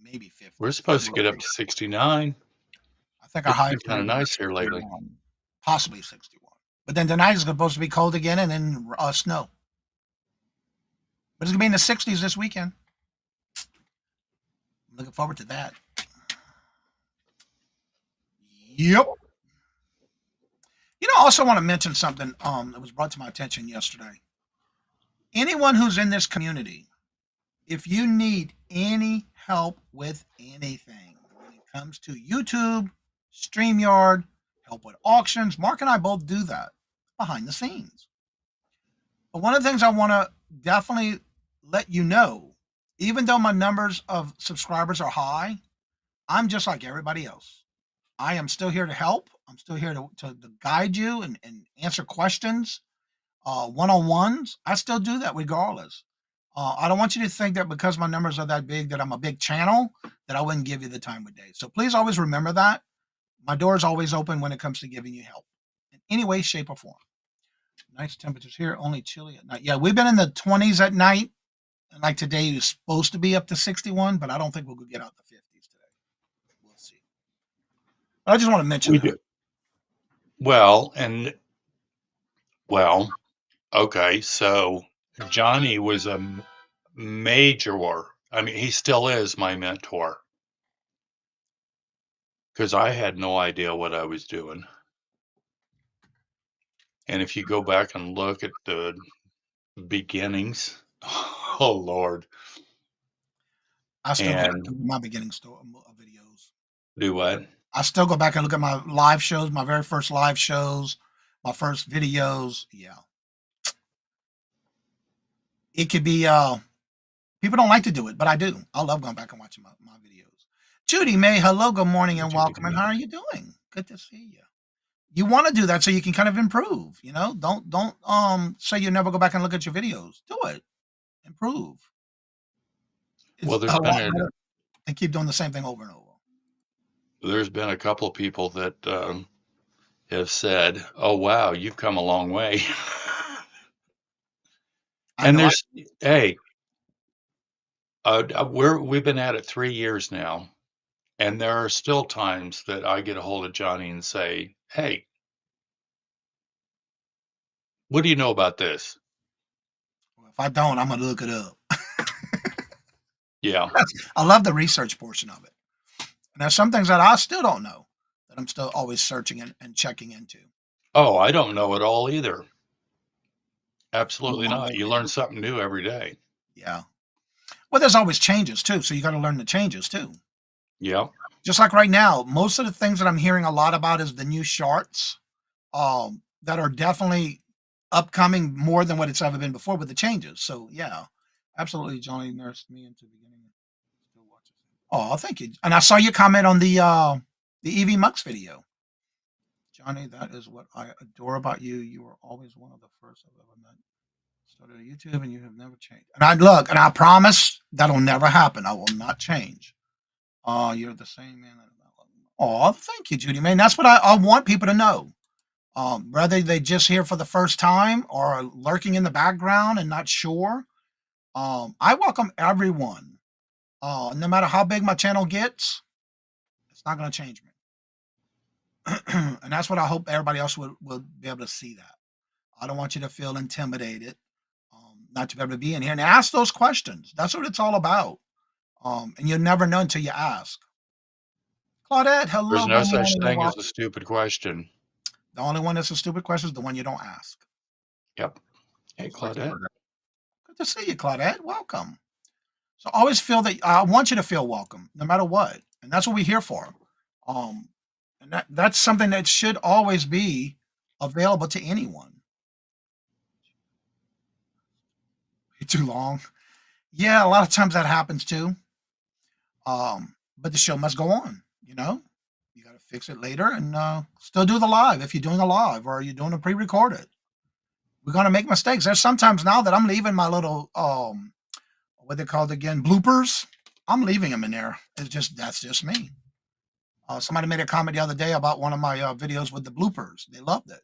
maybe 50s. We're supposed to get up to 69. I think our It's high been kind of nice here lately. possibly 61. But then tonight is supposed to be cold again, and then snow. But it's gonna be in the 60s this weekend. I'm looking forward to that. Yep. I also want to mention something that was brought to my attention yesterday. Anyone who's in this community, if you need any help with anything when it comes to YouTube, StreamYard, help with auctions, Mark and I both do that behind the scenes. But one of the things I want to definitely let you know, even though my numbers of subscribers are high, I'm just like everybody else. I am still here to help. I'm still here to guide you and answer questions, one-on-ones. I still do that regardless. I don't want you to think that because my numbers are that big that I'm a big channel that I wouldn't give you the time of day. So please always remember that. My door is always open when it comes to giving you help in any way, shape, or form. Nice temperatures here, only chilly at night. Yeah, we've been in the 20s at night. And like today is supposed to be up to 61, but I don't think we'll get out the 50s today. We'll see. But I just want to mention We that. do. Well, okay. So Johnny was a major, I mean, he still is my mentor because I had no idea what I was doing. And if you go back and look at the beginnings, oh Lord, I still go back and to my beginning videos. do what? I still go back and look at my live shows, my very first live shows, my first videos. Yeah. It could be people don't like to do it, but I do. I love going back and watching my videos. Judy May, hello, good morning and welcome. And how are you doing? Good to see you. You want to do that so you can kind of improve, Don't say you never go back and look at your videos. Do it. Improve. Well, It's a lot better than keep doing the same thing over and over. there's been a couple of people that have said, "Oh wow, you've come a long way." I And know. hey, we've been at it 3 years now, and there are still times that I get a hold of Johnny and say, "Hey, what do you know about this?" If I don't, I'm gonna look it up. Yeah. I love the research portion of it. And there's some things that I still don't know that I'm still always searching and checking into. Oh, I don't know it all either. Absolutely not. You learn something new every day. Yeah. Well, there's always changes too, so you got to learn the changes too. Yeah. Just like right now, most of the things that I'm hearing a lot about is the new charts that are definitely upcoming more than what it's ever been before with the changes. So yeah, absolutely. Johnny nursed me into the beginning. Still watches it. Oh, thank you. And I saw your comment on the EV Mux video. Johnny, that is what I adore about you. You are always one of the first I've ever met. Started on YouTube and you have never changed. And I look, and I promise that'll never happen. I will not change. Oh, you're the same man. Oh, thank you, Judy, man. That's what I want people to know. Whether they just here for the first time or are lurking in the background and not sure, I welcome everyone. No matter how big my channel gets, it's not going to change me. And that's what I hope everybody else would be able to see that. I don't want you to feel intimidated, not to be able to be in here and ask those questions. That's what it's all about. And you'll never know until you ask. Claudette, There's hello, no good such morning, and thing as welcome. a stupid question. The only one that's a stupid question is the one you don't ask. Yep. Hey, Claudette. Good to see you, Claudette. Welcome. So always feel that I want you to feel welcome, no matter what, and that's what we're here for. Um, and that's something that should always be available to anyone. Too long. Yeah, a lot of times that happens too. But the show must go on, you know? You gotta fix it later and still do the live if you're doing a live or you're doing a pre-recorded. We're gonna make mistakes. There's sometimes now that I'm leaving my little what they called again, bloopers. I'm leaving them in there. It's just that's just me. Somebody made a comment the other day about one of my videos with the bloopers. They loved it.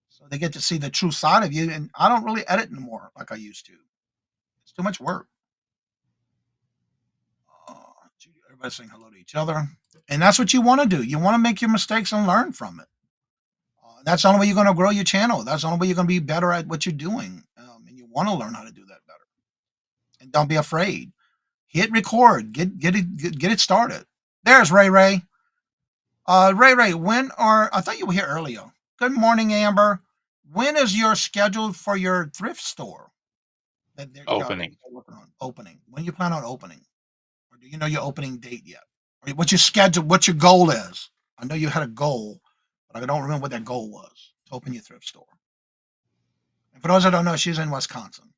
So they get to see the true side of you. And I don't really edit anymore like I used to. It's too much work. Uh, Everybody's saying hello to each other. And that's what you want to do. You want to make your mistakes and learn from it. That's the only way you're going to grow your channel. That's the only way you're going to be better at what you're doing. And you want to learn how to do that better. And don't be afraid. Hit record. Get it started. There's Ray Ray. Ray, when are I thought you were here earlier. Good morning, Amber. When is your schedule for your thrift store that they're Opening. working on opening? When you plan on opening? Or do you know your opening date yet? Or what's your schedule? What your goal is? I know you had a goal, but I don't remember what that goal was to open your thrift store. And for those that don't know, she's in Wisconsin.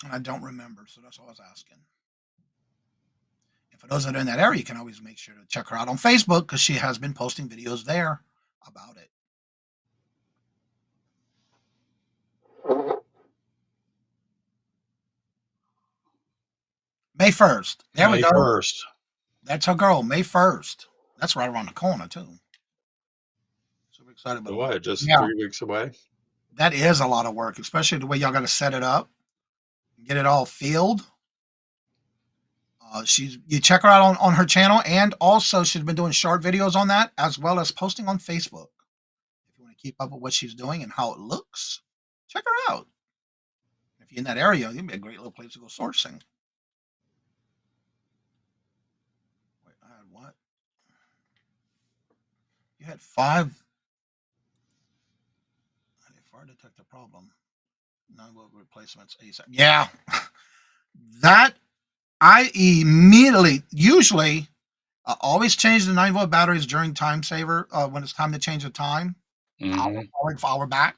And I don't remember, so that's all I was asking. And for those that are in that area, you can always make sure to check her out on Facebook because she has been posting videos there about it. May 1st. There we May go. 1st. That's her girl, May 1st. That's right around the corner, too. Super excited about So that. what? Just Yeah, 3 weeks away? that is a lot of work, especially the way y'all got to set it up, get it all filled. You check her out on her channel, and also she's been doing short videos on that, as well as posting on Facebook. If you want to keep up with what she's doing and how it looks, check her out. If you're in that area, it'd be a great little place to go sourcing. Wait, I had what? You had 5. Fire detector problem. Non-weld replacements ASAP. Yeah, that I immediately, usually, I always change the 9-volt batteries during time saver when it's time to change the time, Mm-hmm. hour back.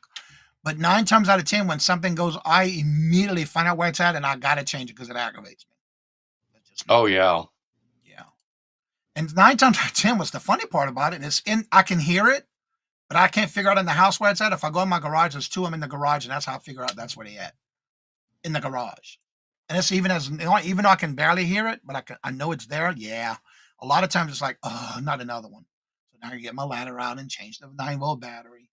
But 9 times out of 10, when something goes, I immediately find out where it's at and I got to change it because it aggravates me. That's just me. Oh, yeah. Yeah. And 9 times out of 10, what's the funny part about it is I can hear it, but I can't figure out in the house where it's at. If I go in my garage, there's 2 of them in the garage, and that's how I figure out that's where they at. In the garage. And it's even though I can barely hear it, but I know it's there. Yeah. A lot of times it's like, oh, not another one. So now you get my ladder out and change the 9-volt battery.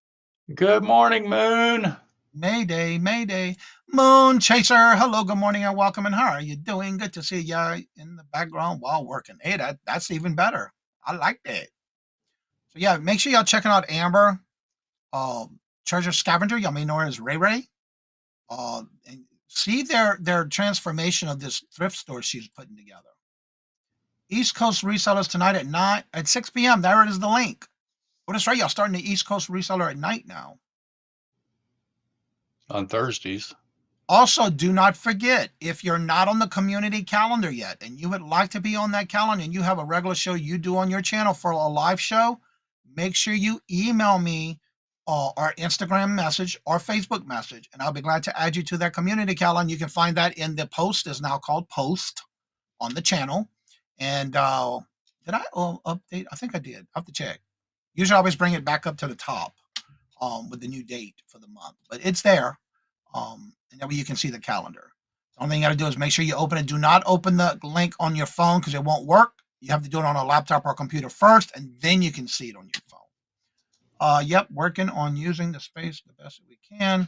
Good morning, Moon. Mayday, Mayday. Moon Chaser. Hello, good morning and welcome. And how are you doing? Good to see you in the background while working. Hey, that's even better. I like that. So yeah, make sure y'all checking out Amber, Treasure Scavenger. Y'all may know her as Ray Ray. And see their transformation of this thrift store she's putting together. East Coast resellers tonight at 6 p.m. There it is, the link. Well, that's right. Y'all starting the East Coast reseller at night now. On Thursdays. Also, do not forget, if you're not on the community calendar yet and you would like to be on that calendar and you have a regular show you do on your channel for a live show, make sure you email me or Instagram message or Facebook message, and I'll be glad to add you to that community calendar. You can find that in the post is now called post on the channel. And did I update? I think I did. I have to check. Usually I always bring it back up to the top with the new date for the month, but it's there. And that way you can see the calendar. The only thing you got to do is make sure you open it. Do not open the link on your phone because it won't work. You have to do it on a laptop or a computer first, and then you can see it on your phone. Yep, working on using the space the best that we can.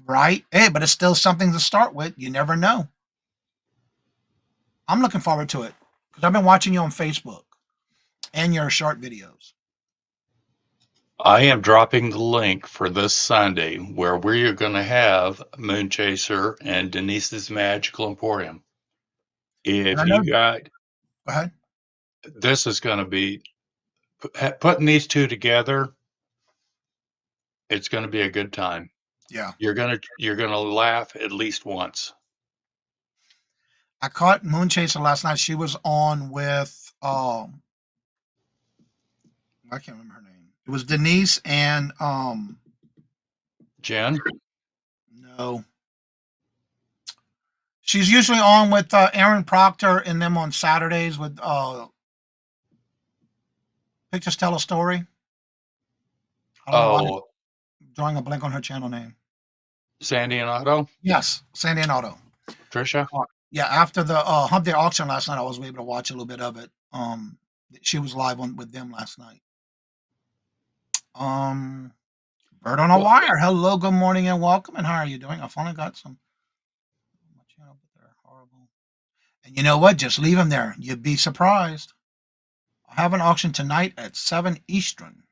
Right? Hey, but it's still something to start with. You never know. I'm looking forward to it because I've been watching you on Facebook and your short videos. I am dropping the link for this Sunday where we're going to have Moonchaser and Denise's Magical Emporium. And I If know, you got, go ahead. this is going to be putting these two together. It's going to be a good time. Yeah. You're gonna laugh at least once. I caught Moonchaser last night. She was on with, I can't remember her name. It was Denise and, Jen? no. She's usually on with Aaron Proctor and them on Saturdays with Pictures Tell a Story. I don't know why I'm Oh, drawing a blank on her channel name. Sandy and Otto? Yes, Sandy and Otto. Trisha? Yeah, after the Hump Day auction last night, I was able to watch a little bit of it. She was live on with them last night. Um, Bird on a Well, Wire. Hello, good morning, and welcome. And how are you doing? I finally got some. My channel, but they're horrible. And you know what? Just leave them there. You'd be surprised. I have an auction tonight at 7 Eastern.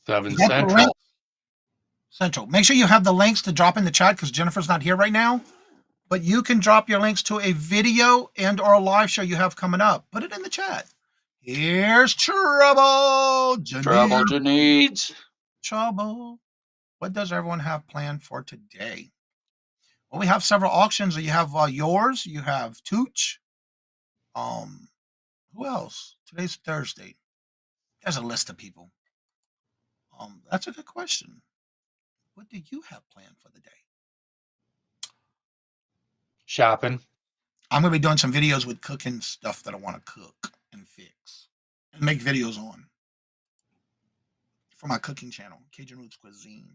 7 You have the link Central. Central. Make sure you have the links to drop in the chat because Jennifer's not here right now. But you can drop your links to a video and or a live show you have coming up. Put it in the chat. Here's trouble, Trouble Janine. to needs. Trouble. What does everyone have planned for today? Well, we have several auctions. You have yours. You have Tooch. Who else? Today's Thursday. There's a list of people. That's a good question. What do you have planned for the day? Shopping. I'm gonna be doing some videos with cooking stuff that I want to cook and fix and make videos on for my cooking channel, Cajun Roots Cuisine,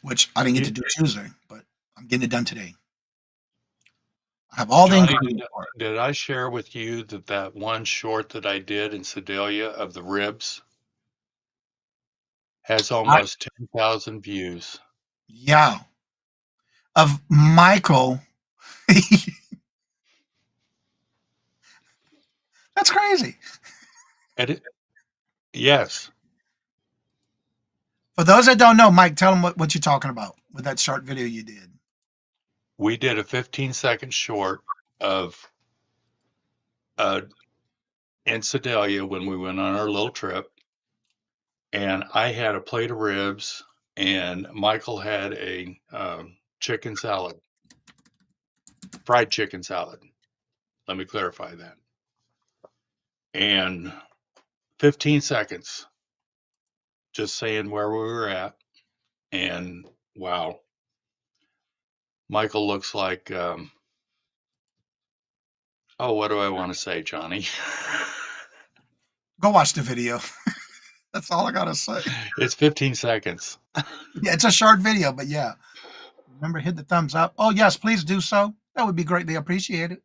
which I didn't get to You, do Tuesday, but I'm getting it done today. I have all the Johnny, ingredients for it. did I share with you that one short that I did in Sedalia of the ribs has I, almost 10,000 views? yeah, of Michael. That's crazy. Yes, For those that don't know, Mike, tell them what you're talking about with that short video you did. we did a 15-second short of in Sedalia when we went on our little trip, and I had a plate of ribs, and Michael had a chicken salad, fried chicken salad. Let me clarify that. And 15 seconds, just saying where we were at, and wow, Michael looks like. Oh, what do I want to say, Johnny? Go watch the video. That's all I gotta say. It's 15 seconds. Yeah, it's a short video, but yeah. Remember, hit the thumbs up. Oh, yes, please do so. That would be greatly appreciated.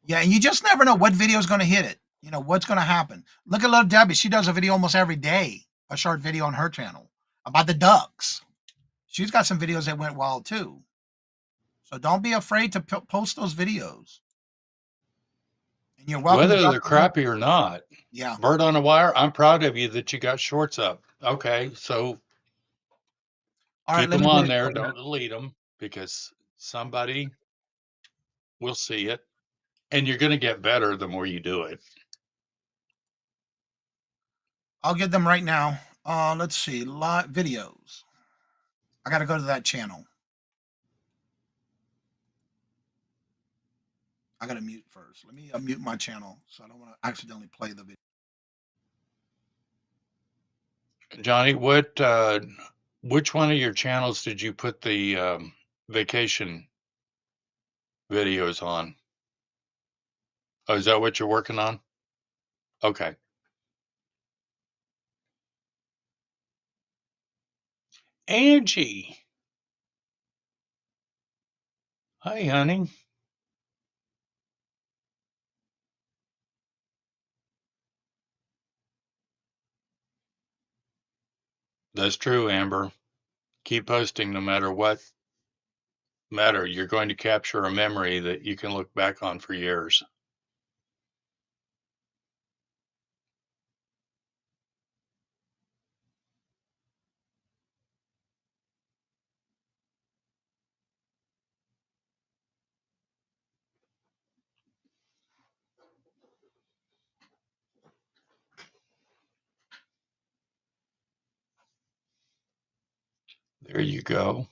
Yeah, and you just never know what video is going to hit it. You know, what's going to happen. Look at little Debbie. She does a video almost every day, a short video on her channel about the ducks. She's got some videos that went wild too. So don't be afraid to post those videos. And you're welcome to Whether drop they're the link. crappy or not, Yeah. bird on a wire, I'm proud of you that you got shorts up. Okay, so All right, keep let them me get on it there. for you. Don't delete them because somebody will see it. And you're going to get better the more you do it. I'll get them right now. Let's see. Live videos. I got to go to that channel. I got to mute first. Let me mute my channel so I don't want to accidentally play the video. Johnny, which one of your channels did you put the vacation videos on? Oh, is that what you're working on? Okay. Angie. Hi, honey. That's true, Amber. Keep posting no matter what matter. You're going to capture a memory that you can look back on for years. There you go.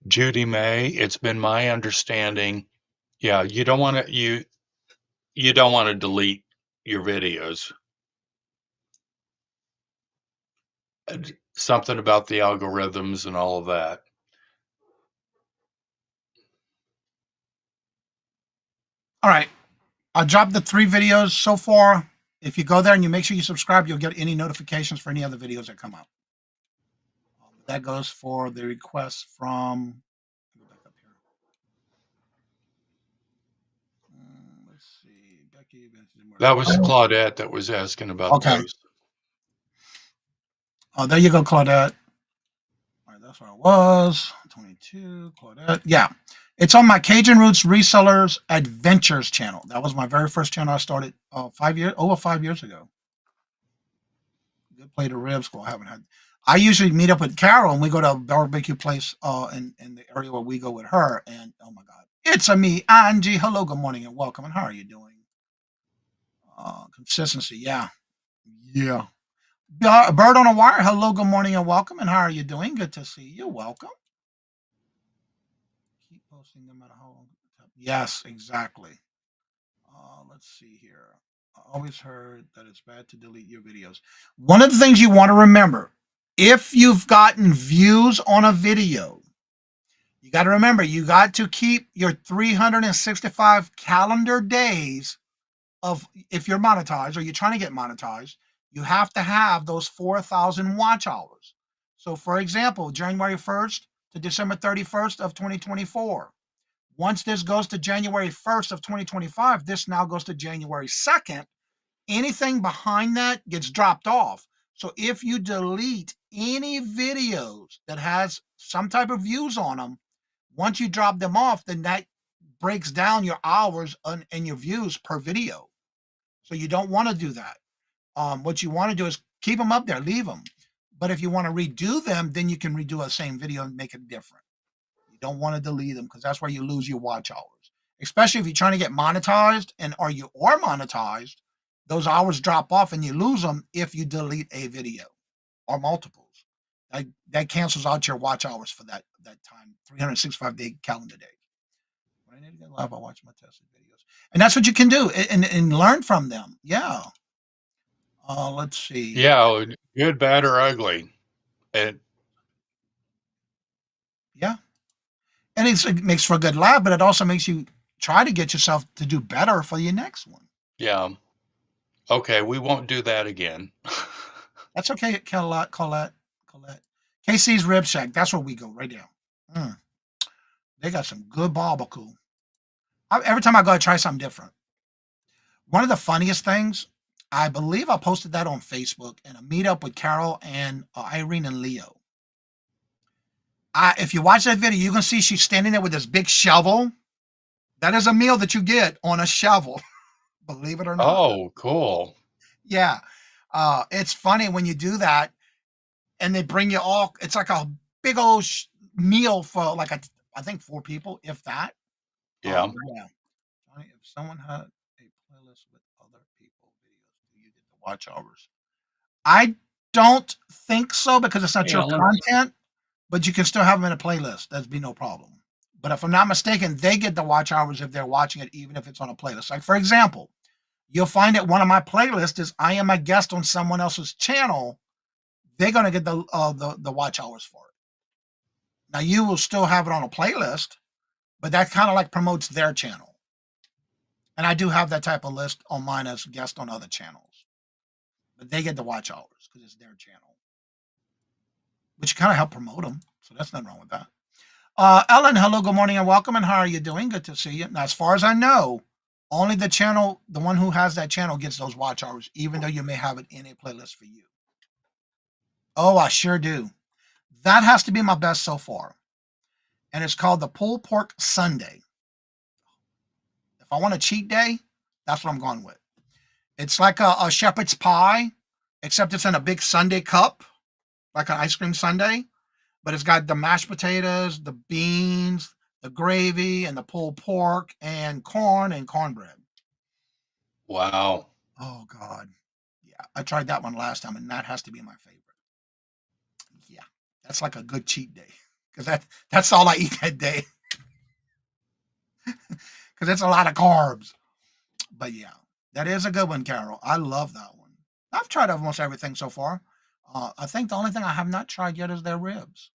Judy May, it's been my understanding. Yeah, you don't want to delete your videos. Something about the algorithms and all of that. All right. I dropped the 3 videos so far. If you go there and you make sure you subscribe, you'll get any notifications for any other videos that come out. That goes for the request from. Go back up here. Let's see. Becky. That was Claudette that was asking about Okay. those. Oh, there you go, Claudette. All right, that's where I was. 22, Claudette. Yeah. It's on my Cajun Roots Resellers Adventures channel. That was my very first channel I started over 5 years ago. Good plate of ribs. Well, I haven't had. I usually meet up with Carol and we go to a barbecue place in the area where we go with her. And oh my God, it's a me, Angie. Hello, good morning, and welcome. And how are you doing? Consistency, yeah, yeah. Bird on a wire. Hello, good morning, and welcome. And how are you doing? Good to see you. Welcome. Keep posting no matter how long. Yes, exactly. Let's see here. I always heard that it's bad to delete your videos. One of the things you want to remember, if you've gotten views on a video, you got to remember you got to keep your 365 calendar days of, if you're monetized or you're trying to get monetized, you have to have those 4,000 watch hours. So for example, January 1st to December 31st of 2024. Once this goes to January 1st of 2025, this now goes to January 2nd. Anything behind that gets dropped off. So if you delete any videos that has some type of views on them, once you drop them off, then that breaks down your hours and your views per video. So you don't want to do that. What you want to do is keep them up there, leave them. But if you want to redo them, then you can redo a same video and make it different. You don't want to delete them because that's where you lose your watch hours. Especially if you're trying to get monetized or you are monetized, those hours drop off and you lose them if you delete a video or multiples. That cancels out your watch hours for that time, 365-day calendar days. When I need to get live, I watch my tested videos. And that's what you can do and learn from them. Yeah. Let's see. Yeah, good, bad, or ugly. And Yeah. And it makes for a good laugh, but it also makes you try to get yourself to do better for your next one. yeah. Okay, we won't do that again. That's okay, Colette. KC's Rib Shack. That's where we go right now. They got some good barbecue. Every time I go, I try something different. One of the funniest things, I believe I posted that on Facebook in a meetup with Carol and Irene and Leo. If you watch that video, you can see she's standing there with this big shovel. That is a meal that you get on a shovel, believe it or not. Oh, cool. Yeah. It's funny when you do that and they bring you all, it's like a big old meal for like, I think 4 people, if that. Yeah. Yeah. Johnny, if someone had a playlist with other people videos, do you get the watch hours? I don't think so because it's not Yeah, your content, but you can still have them in a playlist. That'd be no problem. But if I'm not mistaken, they get the watch hours if they're watching it, even if it's on a playlist. Like, for example, you'll find that one of my playlists is I am a guest on someone else's channel. They're going to get the watch hours for it. Now, you will still have it on a playlist, but that kind of like promotes their channel. And I do have that type of list on mine as guest on other channels. but they get the watch hours because it's their channel, which kind of help promote them. So that's nothing wrong with that. Ellen, hello, good morning, and welcome. And how are you doing? Good to see you. Now, as far as I know, only the channel, the one who has that channel, gets those watch hours, even though you may have it in a playlist for you. Oh, I sure do. That has to be my best so far, and it's called the Pulled Pork Sunday. If I want a cheat day, that's what I'm going with. It's like a shepherd's pie, except it's in a big sundae cup, like an ice cream sundae. But it's got the mashed potatoes, the beans, the gravy, and the pulled pork, and corn and cornbread. Wow. Oh God, yeah, I tried that one last time, and that has to be my favorite. Yeah, that's like a good cheat day because that's all I eat that day because it's a lot of carbs. But yeah, that is a good one, Carol. I love that one. I've tried almost everything so far. I think the only thing I have not tried yet is their ribs.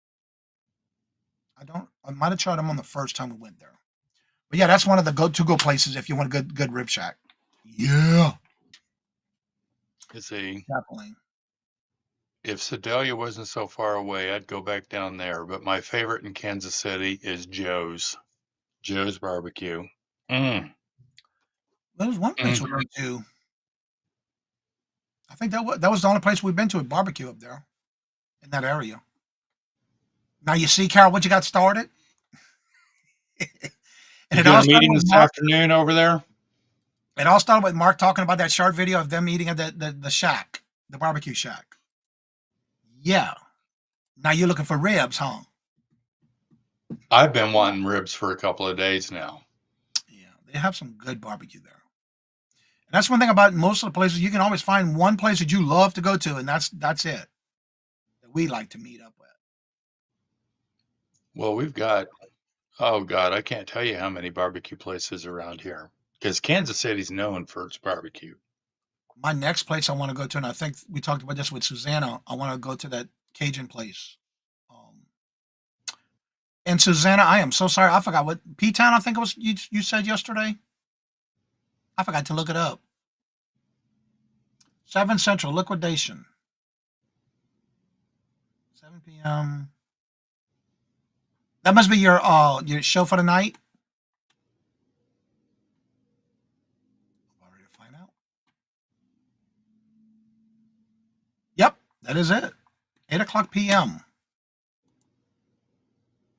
I might have tried them on the first time we went there. But yeah, that's one of the go places if you want a good rib shack. Yeah, You see, definitely. if Sedalia wasn't so far away, I'd go back down there. But my favorite in Kansas City is Joe's. Joe's Barbecue. Mm. There was one place we Mhm. went to. I think that was the only place we've been to at barbecue up there in that area. Now you see, Carol, what you got started, and You it doing all a started meeting with this Mark. afternoon over there? It all started with Mark talking about that short video of them eating at the shack, the barbecue shack. Yeah. Now you're looking for ribs, huh? I've been wanting ribs for a couple of days now. Yeah, they have some good barbecue there. And that's one thing about most of the places. You can always find one place that you love to go to, and that's it that we like to meet up with. Well, we've got, oh God, I can't tell you how many barbecue places around here. Because Kansas City's known for its barbecue. My next place I want to go to, and I think we talked about this with Susanna. I want to go to that Cajun place. Um, and Susanna, I am so sorry. I forgot what P Town. I think it was you said yesterday. I forgot to look it up. 7 Central liquidation. 7 p.m. That must be your show for the night. I'm ready to find out. Yep, that is it. 8 o'clock p.m.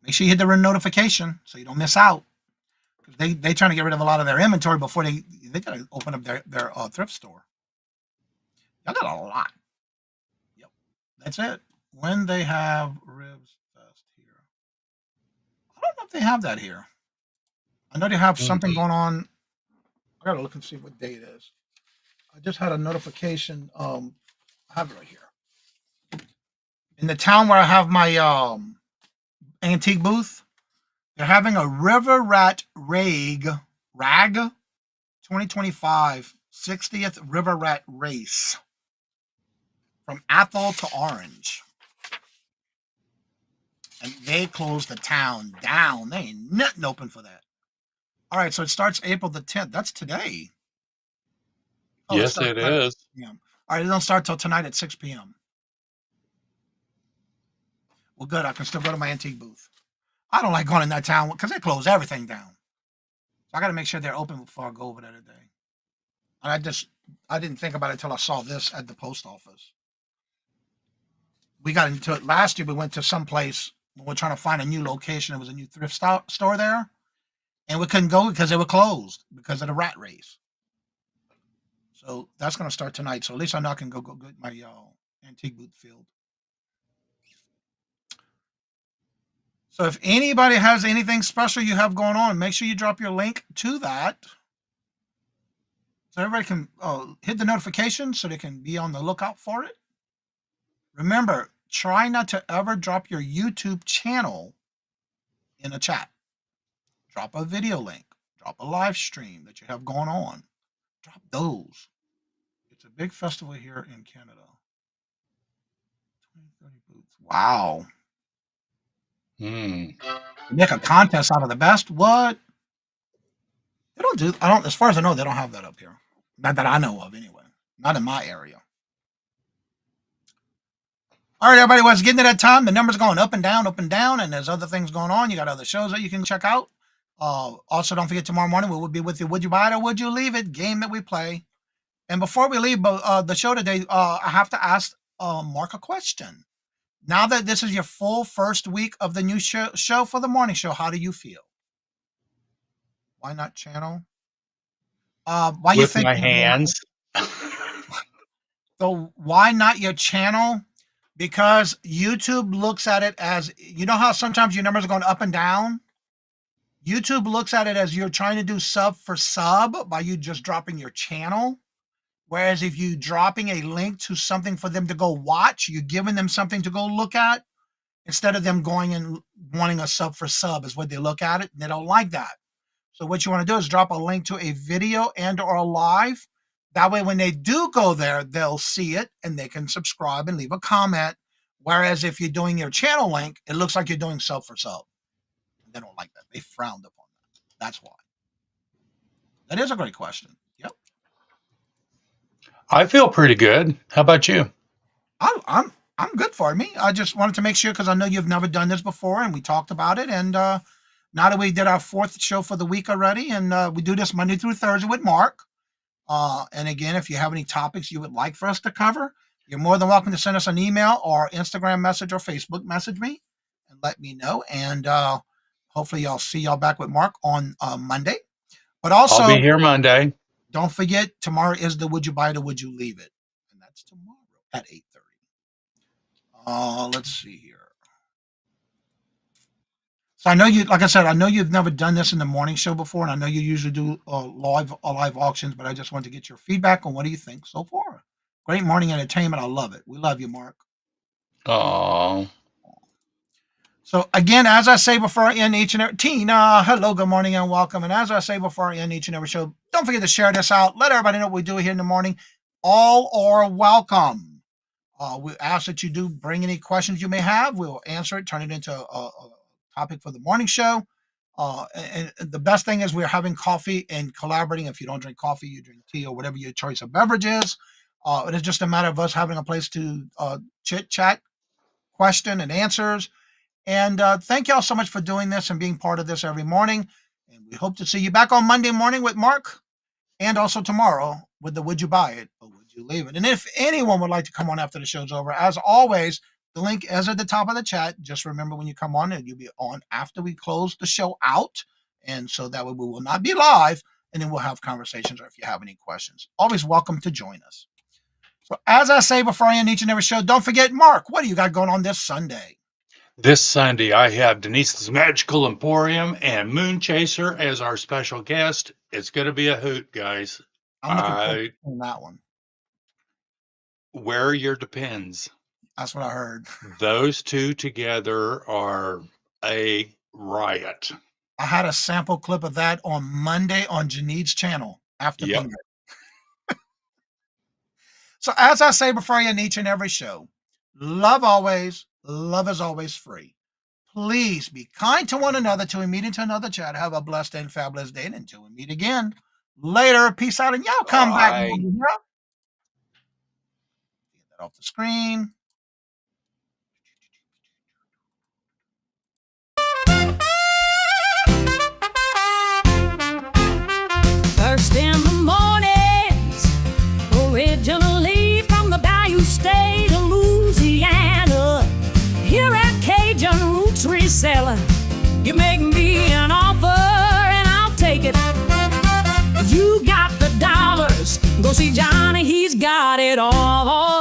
Make sure you hit the notification so you don't miss out. Because they trying to get rid of a lot of their inventory before they gotta open up their thrift store. Y'all got a lot. Yep, that's it. When they have ribs fest here, I don't know if they have that here. I know they have something Mhm. going on. I gotta look and see what day it is. I just had a notification. I have it right here. In the town where I have my antique booth, they're having a River Rat Rag 2025 60th River Rat Race from Athol to Orange. And they closed the town down. They ain't nothing open for that. All right, so it starts April the 10th. That's today. Oh, it Yes, starts it tonight at is. 6 p.m. All right, it don't start till tonight at 6 p.m. Well, good. I can still go to my antique booth. I don't like going in that town because they close everything down. So I got to make sure they're open before I go over there today. And I didn't think about it until I saw this at the post office. We got into it last year. We went to some place when we're trying to find a new location. It was a new thrift store there, and we couldn't go because they were closed because of the rat race. So that's going to start tonight. So at least I know I can go get my antique booth filled. So if anybody has anything special you have going on, make sure you drop your link to that so everybody can hit the notification so they can be on the lookout for it. Remember, try not to ever drop your YouTube channel in a chat. Drop a video link, drop a live stream that you have going on. Drop those. It's a big festival here in Canada. 20, 30 booths. Wow. Mm. You make a contest out of the best? What? I don't, as far as I know, they don't have that up here. Not that I know of, anyway. Not in my area. All right, everybody, well, it's getting to that time. The number's going up and down, and there's other things going on. You got other shows that you can check out. Also, don't forget tomorrow morning we will be with the Would You Buy It or Would You Leave It game that we play. And before we leave the show today, I have to ask Mark a question. Now that this is your full first week of the new show for the morning show, how do you feel? Why not channel? Why you With think? my hands. So why not your channel? Because YouTube looks at it as, you know how sometimes your numbers are going up and down? YouTube looks at it as you're trying to do sub for sub by you just dropping your channel. Whereas if you dropping a link to something for them to go watch, you're giving them something to go look at instead of them going and wanting a sub for sub is what they look at it. And they don't like that. So what you want to do is drop a link to a video and or a live. That way, when they do go there, they'll see it and they can subscribe and leave a comment. Whereas if you're doing your channel link, it looks like you're doing sub for sub. They don't like that. They frowned upon that. That's why. That is a great question. Yep. I feel pretty good. How about you? I'm good for me. I just wanted to make sure because I know you've never done this before, and we talked about it. And now that we did our fourth show for the week already, and we do this Monday through Thursday with Mark. And again, if you have any topics you would like for us to cover, you're more than welcome to send us an email or Instagram message or Facebook message me and let me know. And hopefully I'll see y'all back with Mark on Monday. But also, I'll be here Monday. Don't forget, tomorrow is the Would You Buy It or Would You Leave It? And that's tomorrow at 8:30. Let's see here. So I know you, like I said, I know you've never done this in the morning show before, and I know you usually do live auctions, but I just wanted to get your feedback on what do you think so far. Great morning entertainment. I love it. We love you, Mark. Oh, So again, as I say before I end each and every Tina, hello, good morning and welcome. And as I say before I end each and every show, don't forget to share this out. Let everybody know what we do here in the morning. All are welcome. We ask that you do bring any questions you may have. We'll answer it, turn it into a topic for the morning show. And the best thing is we're having coffee and collaborating. If you don't drink coffee, you drink tea or whatever your choice of beverage is. It is just a matter of us having a place to chit chat, question and answers. And thank y'all so much for doing this and being part of this every morning. And we hope to see you back on Monday morning with Mark and also tomorrow with the Would You Buy It or Would You Leave It? And if anyone would like to come on after the show's over, as always, the link is at the top of the chat. Just remember when you come on, and you'll be on after we close the show out. And so that way we will not be live, and then we'll have conversations or if you have any questions. Always welcome to join us. So as I say before I end each and every show, don't forget, Mark, what do you got going on this Sunday? this Sunday I have Denise's Magical Emporium and Moon Chaser as our special guest. It's going to be a hoot, guys. I'm looking forward to that one. Wear your Depends. That's what I heard. Those two together are a riot. I had a sample clip of that on Monday on Janit's channel after Yep. bingo. So as I say before I end each and every show, love always, love is always free. Please be kind to one another till we meet into another chat. Have a blessed and fabulous day. And until we meet again later, peace out. And y'all come back. Bye. Get that off the screen. First in the mornings, originally from the Bayou State of Louisiana. Here at Cajun Roots Reselling, you make me an offer and I'll take it. You got the dollars, go see Johnny, he's got it all.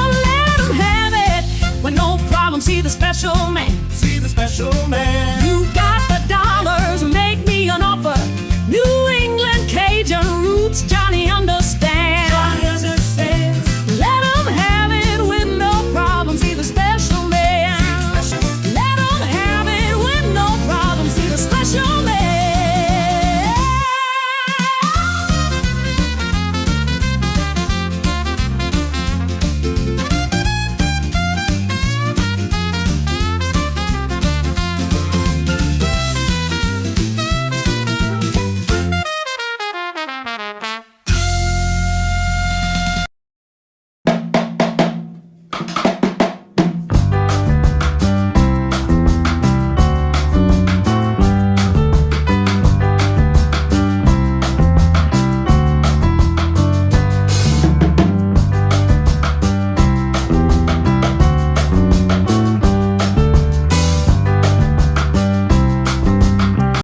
Let him have it with no problem. See the special man. See the special man.